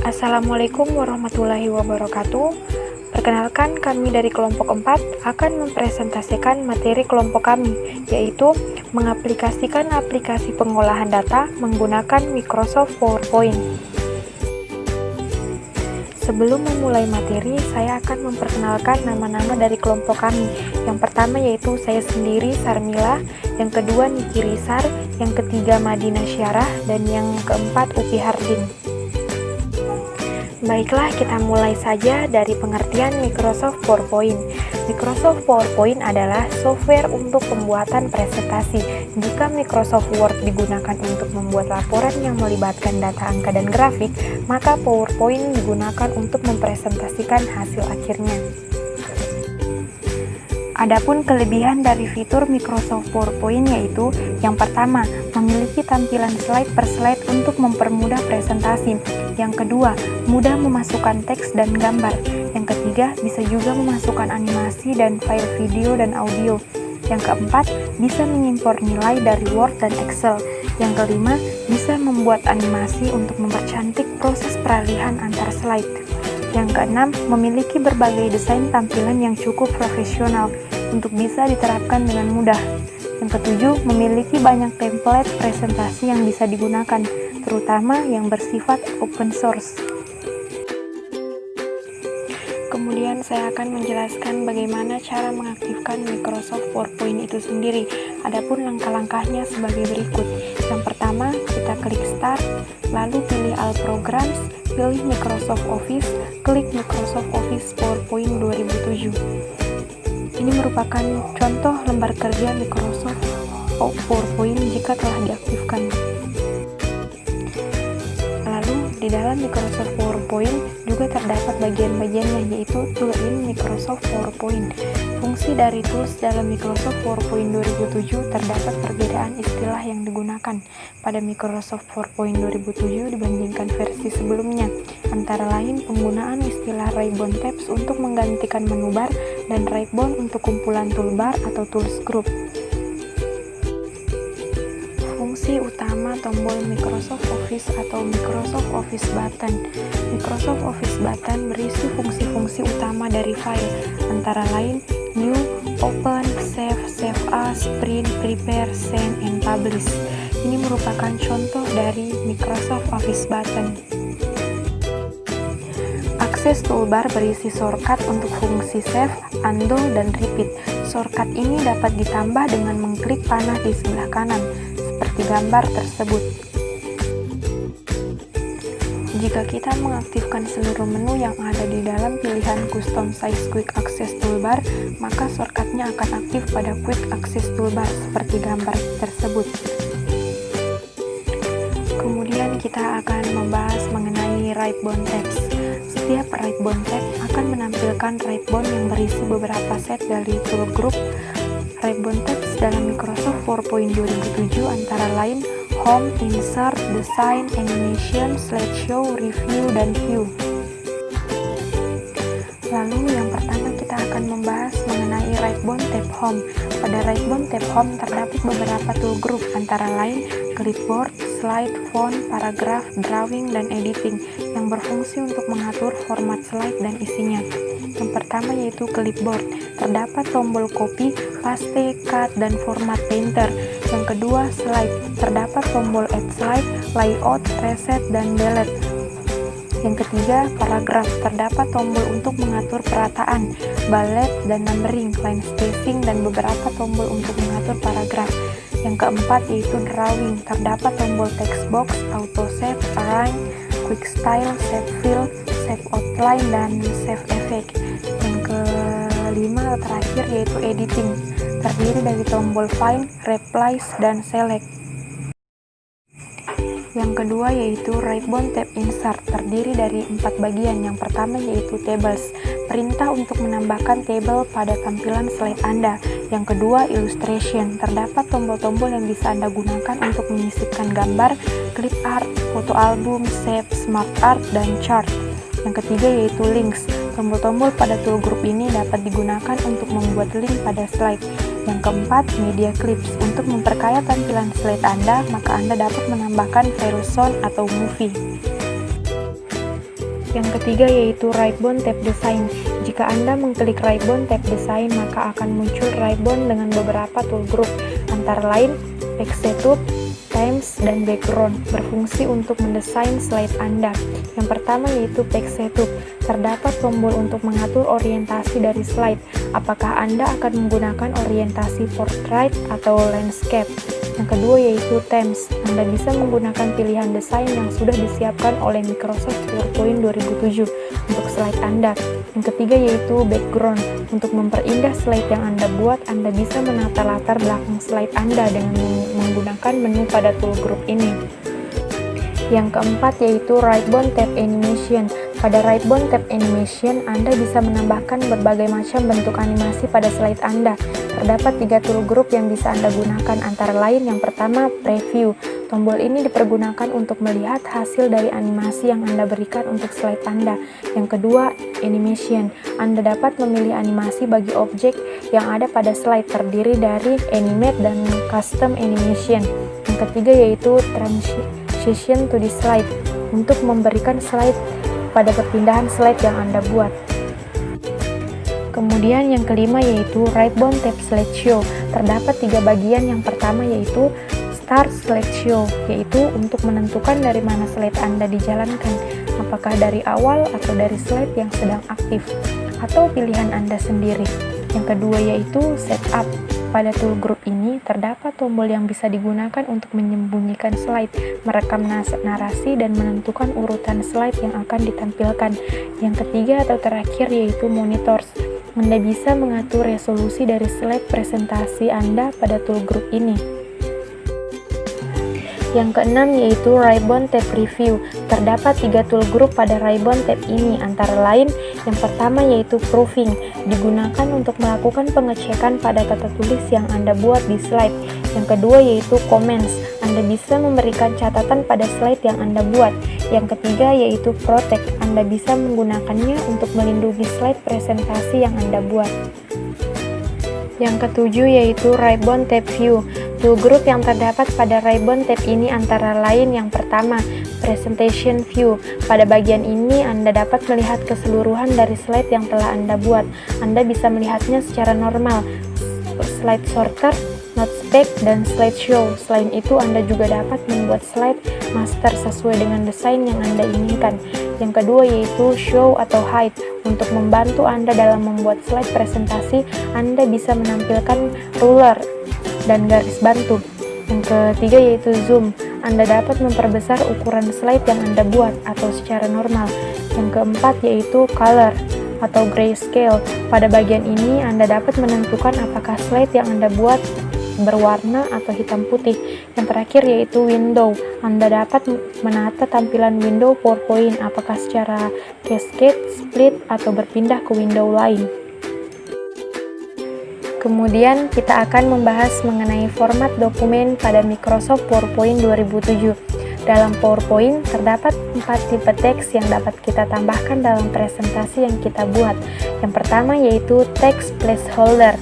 Assalamualaikum warahmatullahi wabarakatuh. Perkenalkan, kami dari kelompok 4 akan mempresentasikan materi kelompok kami, yaitu mengaplikasikan aplikasi pengolahan data menggunakan Microsoft PowerPoint. Sebelum memulai materi, saya akan memperkenalkan nama-nama dari kelompok kami. Yang pertama yaitu saya sendiri, Sarmila, yang kedua Niki Risar, yang ketiga Madina Syarah, dan yang keempat Upi Hardin. Baiklah, kita mulai saja dari pengertian Microsoft PowerPoint. Microsoft PowerPoint adalah software untuk pembuatan presentasi. Jika Microsoft Word digunakan untuk membuat laporan yang melibatkan data angka dan grafik, maka PowerPoint digunakan untuk mempresentasikan hasil akhirnya. Adapun kelebihan dari fitur Microsoft PowerPoint yaitu yang pertama, memiliki tampilan slide per slide untuk mempermudah presentasi. Yang kedua, mudah memasukkan teks dan gambar. Yang ketiga, bisa juga memasukkan animasi dan file video dan audio. Yang keempat, bisa mengimpor nilai dari Word dan Excel. Yang kelima, bisa membuat animasi untuk mempercantik proses peralihan antar slide. Yang keenam, memiliki berbagai desain tampilan yang cukup profesional untuk bisa diterapkan dengan mudah. Yang ketujuh, memiliki banyak template presentasi yang bisa digunakan, terutama yang bersifat open source. Kemudian saya akan menjelaskan bagaimana cara mengaktifkan Microsoft PowerPoint itu sendiri. Adapun langkah-langkahnya sebagai berikut. Yang pertama, kita klik Start, lalu pilih All Programs, pilih Microsoft Office, klik Microsoft Office PowerPoint 2007. Ini merupakan contoh lembar kerja Microsoft PowerPoint jika telah diaktifkan. Lalu, di dalam Microsoft PowerPoint juga terdapat bagian-bagiannya, yaitu Tool-in Microsoft PowerPoint. Fungsi dari tools dalam Microsoft PowerPoint 2007 terdapat perbedaan istilah yang digunakan pada Microsoft PowerPoint 2007 dibandingkan versi sebelumnya, antara lain penggunaan istilah ribbon tabs untuk menggantikan menu bar dan ribbon untuk kumpulan toolbar atau tools group. Fungsi utama tombol Microsoft Office atau Microsoft Office Button. Microsoft Office Button berisi fungsi-fungsi utama dari file, antara lain New, Open, Save, Save As, Print, Prepare, Send, and Publish. Ini merupakan contoh dari Microsoft Office Button. Akses toolbar berisi shortcut untuk fungsi Save, Undo, dan Repeat. Shortcut ini dapat ditambah dengan mengklik panah di sebelah kanan, seperti gambar tersebut. Jika kita mengaktifkan seluruh menu yang ada di dalam pilihan Custom Size Quick Access Toolbar, maka shortcutnya akan aktif pada Quick Access Toolbar seperti gambar tersebut. Kemudian kita akan membahas mengenai ribbon tabs. Setiap ribbon tab akan menampilkan ribbon yang berisi beberapa set dari tool group. Ribbon tabs dalam Microsoft PowerPoint 2007 antara lain Home, Insert, Design, Animation, Slideshow, Review, dan View. Lalu yang pertama kita akan membahas mengenai ribbon tab Home. Pada ribbon tab Home terdapat beberapa tool group antara lain Clipboard, Slide, Font, Paragraph, Drawing, dan Editing yang berfungsi untuk mengatur format slide dan isinya. Yang pertama yaitu Clipboard. Terdapat tombol copy, paste, cut, dan format painter. Yang kedua, Slide. Terdapat tombol add slide, layout, reset, dan delete. Yang ketiga, Paragraph. Terdapat tombol untuk mengatur perataan, bullet, dan numbering, line spacing, dan beberapa tombol untuk mengatur paragraf. Yang keempat yaitu Drawing. Terdapat tombol text box, auto save, align, quick style, save fill, save outline, dan save effect. Yang kelima terakhir yaitu Editing. Terdiri dari tombol Find, Replace, dan Select. Yang kedua yaitu ribbon tab Insert, terdiri dari 4 bagian. Yang pertama yaitu Tables, perintah untuk menambahkan tabel pada tampilan slide Anda. Yang kedua Illustration, terdapat tombol-tombol yang bisa Anda gunakan untuk menyisipkan gambar, clip art, foto album, save, smart art, dan chart. Yang ketiga yaitu Links, tombol-tombol pada tool group ini dapat digunakan untuk membuat link pada slide. Yang keempat, Media Clips. Untuk memperkaya tampilan slide Anda, maka Anda dapat menambahkan file sound atau movie. Yang ketiga yaitu Ribbon Tab Design. Jika Anda mengklik Ribbon Tab Design, maka akan muncul ribbon dengan beberapa tool group, antara lain Page Setup, Themes, dan Background, berfungsi untuk mendesain slide Anda. Yang pertama yaitu Page Setup. Terdapat tombol untuk mengatur orientasi dari slide. Apakah Anda akan menggunakan orientasi portrait atau landscape? Yang kedua yaitu Themes. Anda bisa menggunakan pilihan desain yang sudah disiapkan oleh Microsoft PowerPoint 2007 untuk slide Anda. Yang ketiga yaitu Background. Untuk memperindah slide yang Anda buat, Anda bisa menata latar belakang slide Anda dengan menggunakan menu pada tool group ini. Yang keempat yaitu Ribbon Tab Animation. Pada Ribbon Tab Animation, Anda bisa menambahkan berbagai macam bentuk animasi pada slide Anda. Terdapat 3 tool group yang bisa Anda gunakan, antara lain yang pertama Preview. Tombol ini dipergunakan untuk melihat hasil dari animasi yang Anda berikan untuk slide Anda. Yang kedua, Animation. Anda dapat memilih animasi bagi objek yang ada pada slide, terdiri dari Animate dan Custom Animation. Yang ketiga yaitu Transition to the Slide, untuk memberikan slide pada perpindahan slide yang Anda buat. Kemudian yang kelima yaitu Ribbon Tab Slideshow. Terdapat 3 bagian. Yang pertama yaitu Start Slideshow, yaitu untuk menentukan dari mana slide Anda dijalankan, apakah dari awal atau dari slide yang sedang aktif, atau pilihan Anda sendiri. Yang kedua yaitu Setup. Pada tool group ini terdapat tombol yang bisa digunakan untuk menyembunyikan slide, merekam narasi, dan menentukan urutan slide yang akan ditampilkan. Yang ketiga atau terakhir yaitu Monitors. Anda bisa mengatur resolusi dari slide presentasi Anda pada tool group ini. Yang keenam yaitu Ribbon Tab Preview. Terdapat 3 tool group pada Ribbon Tab ini, antara lain yang pertama yaitu Proofing, digunakan untuk melakukan pengecekan pada tata tulis yang Anda buat di slide. Yang kedua yaitu Comments, Anda bisa memberikan catatan pada slide yang Anda buat. Yang ketiga yaitu Protect, Anda bisa menggunakannya untuk melindungi slide presentasi yang Anda buat. Yang ketujuh yaitu Ribbon Tab View. Tool group yang terdapat pada Ribbon Tab ini antara lain yang pertama, Presentation View. Pada bagian ini Anda dapat melihat keseluruhan dari slide yang telah Anda buat. Anda bisa melihatnya secara normal, Slide Sorter, Notepad, dan Slideshow. Selain itu, Anda juga dapat membuat slide master sesuai dengan desain yang Anda inginkan. Yang kedua yaitu Show atau Hide. Untuk membantu Anda dalam membuat slide presentasi, Anda bisa menampilkan ruler dan garis bantu. Yang ketiga yaitu Zoom. Anda dapat memperbesar ukuran slide yang Anda buat atau secara normal. Yang keempat yaitu Color atau Grayscale. Pada bagian ini Anda dapat menentukan apakah slide yang Anda buat berwarna atau hitam putih. Yang terakhir yaitu Window. Anda dapat menata tampilan window PowerPoint apakah secara cascade, split, atau berpindah ke window lain. Kemudian kita akan membahas mengenai format dokumen pada Microsoft PowerPoint 2007. Dalam PowerPoint terdapat 4 tipe teks yang dapat kita tambahkan dalam presentasi yang kita buat. Yang pertama yaitu teks placeholder.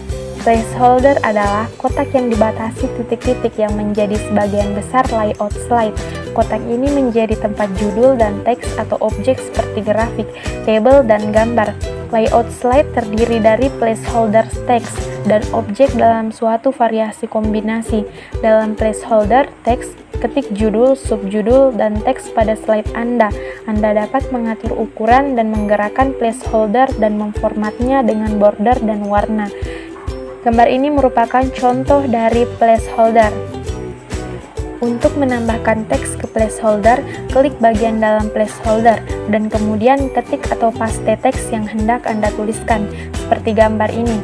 Placeholder adalah kotak yang dibatasi titik-titik yang menjadi sebagian besar layout slide. Kotak ini menjadi tempat judul dan teks atau objek seperti grafik, tabel, dan gambar. Layout slide terdiri dari placeholder teks dan objek dalam suatu variasi kombinasi. Dalam placeholder teks, ketik judul, subjudul, dan teks pada slide Anda. Anda dapat mengatur ukuran dan menggerakkan placeholder dan memformatnya dengan border dan warna. Gambar ini merupakan contoh dari placeholder. Untuk menambahkan teks ke placeholder, klik bagian dalam placeholder dan kemudian ketik atau paste teks yang hendak Anda tuliskan, seperti gambar ini.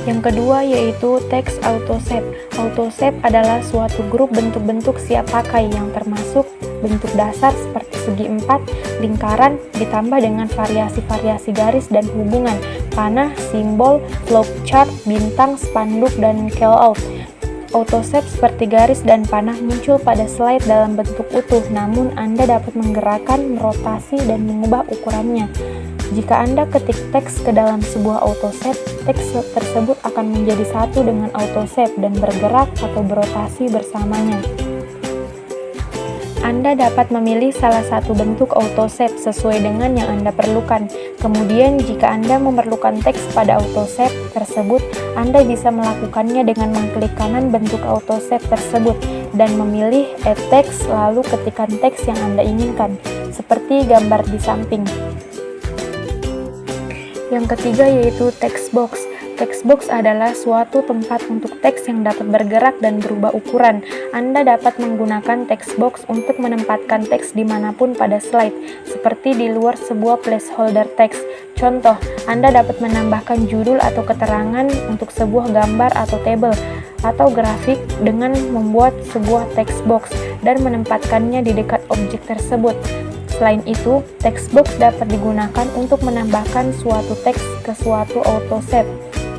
Yang kedua yaitu teks autosave. Autosave adalah suatu grup bentuk-bentuk siap pakai yang termasuk bentuk dasar seperti segi 4, lingkaran, ditambah dengan variasi-variasi garis dan hubungan, panah, simbol, flowchart, bintang, spanduk, dan callout. Autosave seperti garis dan panah muncul pada slide dalam bentuk utuh, namun Anda dapat menggerakkan, merotasi, dan mengubah ukurannya. Jika Anda ketik teks ke dalam sebuah autosave, teks tersebut akan menjadi satu dengan autosave dan bergerak atau berotasi bersamanya. Anda dapat memilih salah satu bentuk autosave sesuai dengan yang Anda perlukan. Kemudian, jika Anda memerlukan teks pada autosave tersebut, Anda bisa melakukannya dengan mengklik kanan bentuk autosave tersebut dan memilih Add Text, lalu ketikkan teks yang Anda inginkan, seperti gambar di samping. Yang ketiga yaitu text box. Text box adalah suatu tempat untuk teks yang dapat bergerak dan berubah ukuran. Anda dapat menggunakan text box untuk menempatkan teks dimanapun pada slide, seperti di luar sebuah placeholder teks. Contoh, Anda dapat menambahkan judul atau keterangan untuk sebuah gambar atau tabel atau grafik dengan membuat sebuah text box dan menempatkannya di dekat objek tersebut. Selain itu, text box dapat digunakan untuk menambahkan suatu teks ke suatu autosave.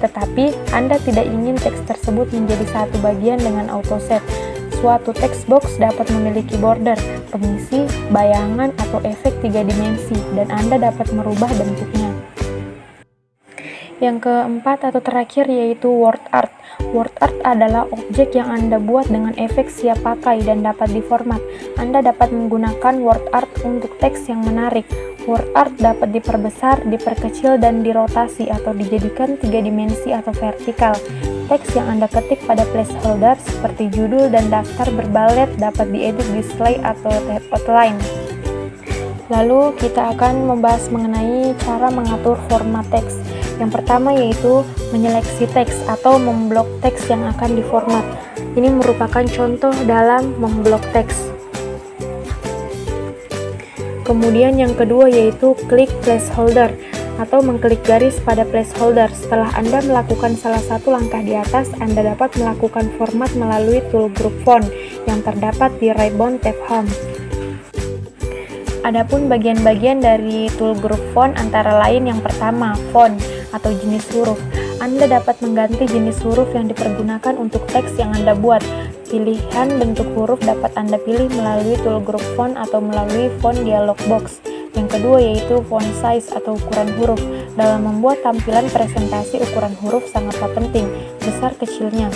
Tetapi, Anda tidak ingin teks tersebut menjadi satu bagian dengan autosave. Suatu text box dapat memiliki border, pengisi, bayangan, atau efek 3 dimensi, dan Anda dapat merubah bentuknya. Yang keempat atau terakhir yaitu word art. Word art adalah objek yang Anda buat dengan efek siap pakai dan dapat diformat. Anda dapat menggunakan word art untuk teks yang menarik. Word art dapat diperbesar, diperkecil, dan dirotasi atau dijadikan 3 dimensi atau vertikal. Teks yang Anda ketik pada placeholder seperti judul dan daftar berbalet dapat diedit di slide atau outline. Lalu kita akan membahas mengenai cara mengatur format teks. Yang pertama yaitu menyeleksi teks atau memblok teks yang akan diformat. Ini merupakan contoh dalam memblok teks. Kemudian yang kedua yaitu klik placeholder atau mengklik garis pada placeholder. Setelah Anda melakukan salah satu langkah di atas, Anda dapat melakukan format melalui tool group font yang terdapat di right-bound tab Home. Adapun bagian-bagian dari tool group font antara lain yang pertama, font atau jenis huruf. Anda dapat mengganti jenis huruf yang dipergunakan untuk teks yang Anda buat. Pilihan bentuk huruf dapat Anda pilih melalui tool group font atau melalui font dialog box. Yang kedua yaitu font size atau ukuran huruf. Dalam membuat tampilan presentasi, ukuran huruf sangatlah penting, besar kecilnya.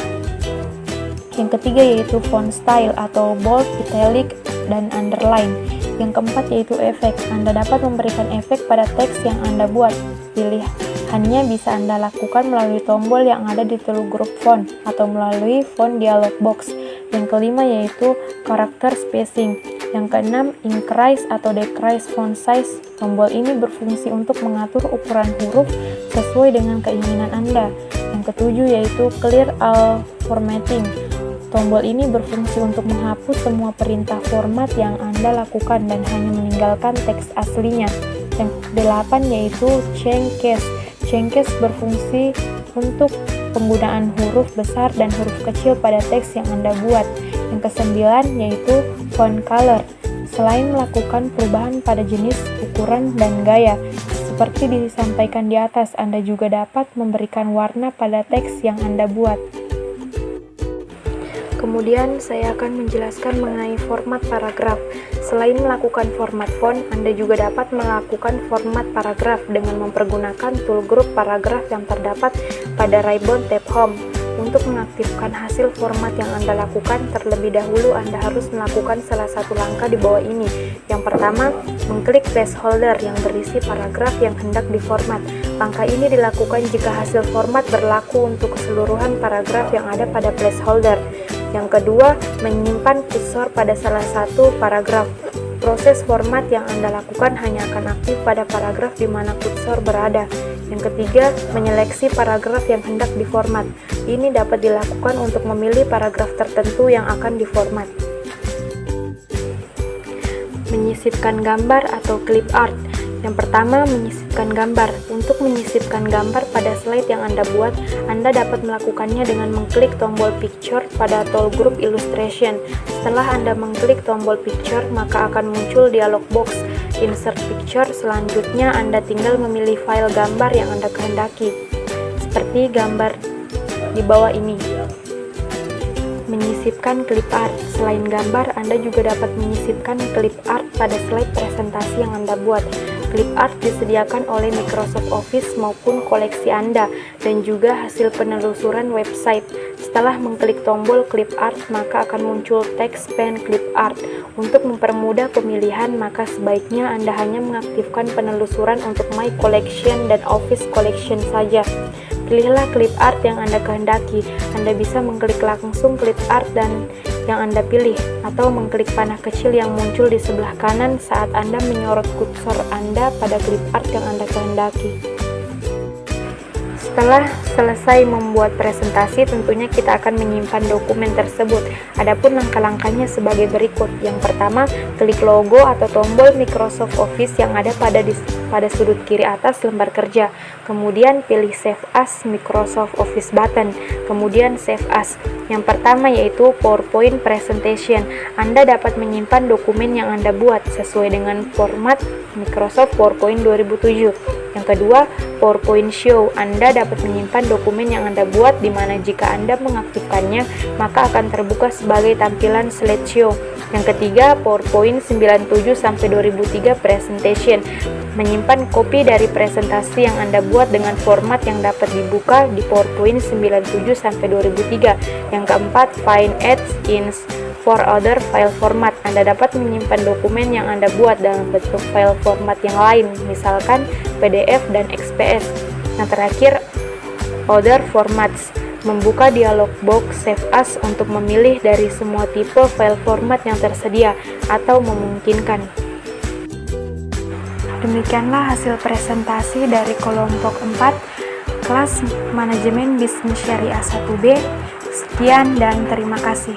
Yang ketiga yaitu font style atau bold, italic, dan underline. Yang keempat yaitu efek. Anda dapat memberikan efek pada teks yang Anda buat. Pilihannya bisa Anda lakukan melalui tombol yang ada di tool group font atau melalui font dialog box. Yang kelima yaitu character spacing. Yang keenam, increase atau decrease font size. Tombol ini berfungsi untuk mengatur ukuran huruf sesuai dengan keinginan Anda. Yang ketujuh yaitu clear all formatting. Tombol ini berfungsi untuk menghapus semua perintah format yang Anda lakukan dan hanya meninggalkan teks aslinya. Yang kedelapan yaitu change case. Change case berfungsi untuk penggunaan huruf besar dan huruf kecil pada teks yang Anda buat. Yang kesembilan yaitu font color. Selain melakukan perubahan pada jenis, ukuran, dan gaya, seperti disampaikan di atas, Anda juga dapat memberikan warna pada teks yang Anda buat. Kemudian saya akan menjelaskan mengenai format paragraf. Selain melakukan format font, Anda juga dapat melakukan format paragraf dengan mempergunakan tool group paragraf yang terdapat pada right-bound tab Home. Untuk mengaktifkan hasil format yang Anda lakukan, terlebih dahulu Anda harus melakukan salah satu langkah di bawah ini. Yang pertama, mengklik placeholder yang berisi paragraf yang hendak diformat. Langkah ini dilakukan jika hasil format berlaku untuk keseluruhan paragraf yang ada pada placeholder. Yang kedua, menyimpan kursor pada salah satu paragraf. Proses format yang Anda lakukan hanya akan aktif pada paragraf di mana kursor berada. Yang ketiga, menyeleksi paragraf yang hendak diformat. Ini dapat dilakukan untuk memilih paragraf tertentu yang akan diformat. Menyisipkan gambar atau clip art. Yang pertama, menyisipkan gambar. Untuk menyisipkan gambar pada slide yang Anda buat, Anda dapat melakukannya dengan mengklik tombol picture pada tool group illustration. Setelah Anda mengklik tombol picture, maka akan muncul dialog box insert picture. Selanjutnya, Anda tinggal memilih file gambar yang Anda kehendaki, seperti gambar di bawah ini. Menyisipkan clip art. Selain gambar, Anda juga dapat menyisipkan clip art pada slide presentasi yang Anda buat. Clip art disediakan oleh Microsoft Office maupun koleksi Anda, dan juga hasil penelusuran website. Setelah mengklik tombol clip art, maka akan muncul teks pen clip art. Untuk mempermudah pemilihan, maka sebaiknya Anda hanya mengaktifkan penelusuran untuk My Collection dan Office Collection saja. Pilihlah clip art yang Anda kehendaki. Anda bisa mengklik langsung clip art dan yang Anda pilih, atau mengklik panah kecil yang muncul di sebelah kanan saat Anda menyorot kursor Anda pada clip art yang Anda kehendaki. Setelah selesai membuat presentasi, tentunya kita akan menyimpan dokumen tersebut. Adapun langkah-langkahnya sebagai berikut. Yang pertama, klik logo atau tombol Microsoft Office yang ada pada sudut kiri atas lembar kerja. Kemudian pilih Save As Microsoft Office button. Kemudian Save As. Yang pertama yaitu PowerPoint Presentation. Anda dapat menyimpan dokumen yang Anda buat sesuai dengan format Microsoft PowerPoint 2007. Yang kedua, PowerPoint Show. Anda dapat menyimpan dokumen yang Anda buat, di mana jika Anda mengaktifkannya, maka akan terbuka sebagai tampilan slideshow. Yang ketiga, PowerPoint 97-2003 Presentation. Menyimpan kopi dari presentasi yang Anda buat dengan format yang dapat dibuka di PowerPoint 97-2003. Yang keempat, Find Ads in for other file format. Anda dapat menyimpan dokumen yang Anda buat dalam bentuk file format yang lain, misalkan PDF dan XPS. Yang terakhir, Other Formats. Membuka dialog box Save As untuk memilih dari semua tipe file format yang tersedia atau memungkinkan. Demikianlah hasil presentasi dari kelompok 4 kelas Manajemen Bisnis Syariah 1B. Sekian dan terima kasih.